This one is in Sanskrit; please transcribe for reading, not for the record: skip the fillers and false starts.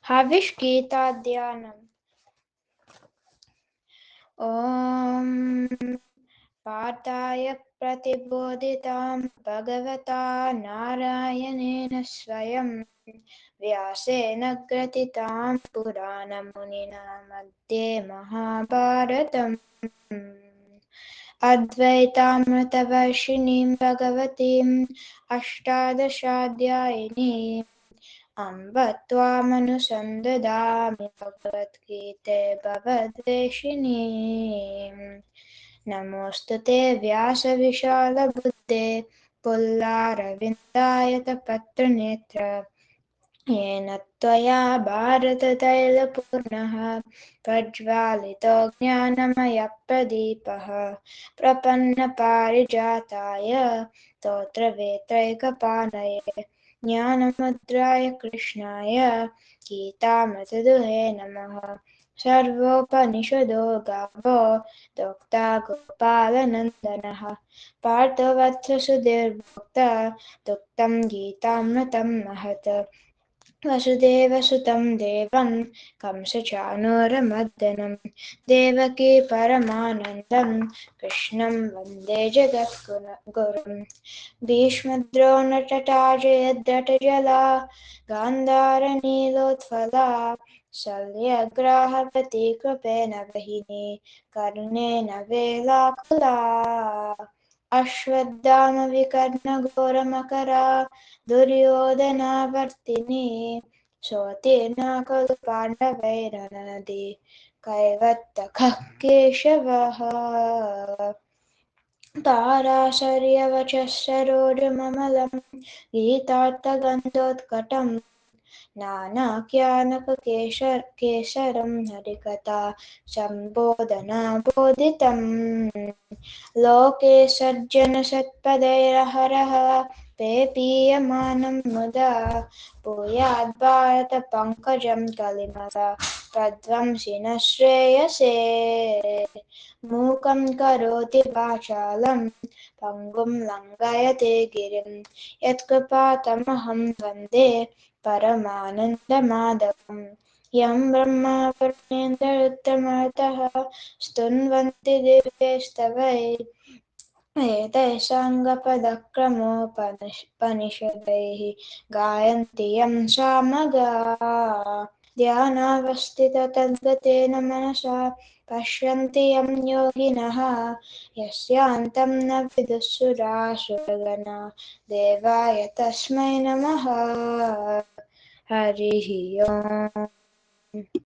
हविष्गीताध्यानम्। ॐ पार्थाय प्रतिबोधितां भगवता नारायणेन स्वयं व्यासेन ग्रथितां पुराणमुनिना मध्ये महाभारतम् अद्वैतामृतवर्षिणीं भगवतीम् अष्टादशाध्यायिनीम् अम्ब त्वामनुसन्दधामि भगवद्गीते भवद्वेषिणीम्। नमोऽस्तु ते व्यासविशालबुद्धे पुल्लारविन्दायतपत्रनेत्र येन त्वया भारततैलपूर्णः प्रज्वालितो ज्ञानमयप्रदीपः प्रपन्नपारिजाताय स्तोत्रवेत्रैकपाणये ज्ञानमुद्राय कृष्णाय गीतामृतदुहे नमः। सर्वोपनिषदो गावो दोक्ता गोपालनन्दनः पार्थवत्सुधीर्भोक्ता दुग्धं गीतामृतं महत्। वसुदेवसुतं देवं कंसचाणूरमर्दनं देवकी परमानन्दं कृष्णं वन्दे जगद्गुरुं। भीष्मद्रोणतटा जयद्रथजला गान्धारनीलोत्पला शल्यग्राहवती कृपेण वहिनी कर्णेन वेलाकुला अश्वत्थामविकर्णघोरमकरा दुर्योधनावर्तिनी सोऽतीर्णा खलु पाण्डवैरनदी कैवत्यखः केशवः। ताराशर्यवचः सरोजममलं गीतार्थगन्धोत्कटं नानाख्यानककेसरं हरिकथा सम्बोधनाबोधितम्। लोके सज्जनसत्पदैरहरः पेपीयमानं मुदा भूयाद्भारतपङ्कजं कलिमला प्रध्वंसिनः श्रेयसे। मूकं करोति वाचालं पङ्गुं लङ्घयते गिरिं यत्कृपातमहं वन्दे परमानन्दमाधवम्। यं ब्रह्मा वरुणेन्द्ररुद्रमरुतः स्तुन्वन्ति दिव्यैस्तवैः एतैः साङ्गपदक्रमोपनिषदैः गायन्ति यं सामगाः। ध्यानावस्थिततद्गतेन मनसा पश्यन्ति यं योगिनः यस्यान्तं न विदुःसुरासुरगणा देवाय तस्मै नमः। हरिः ओम्।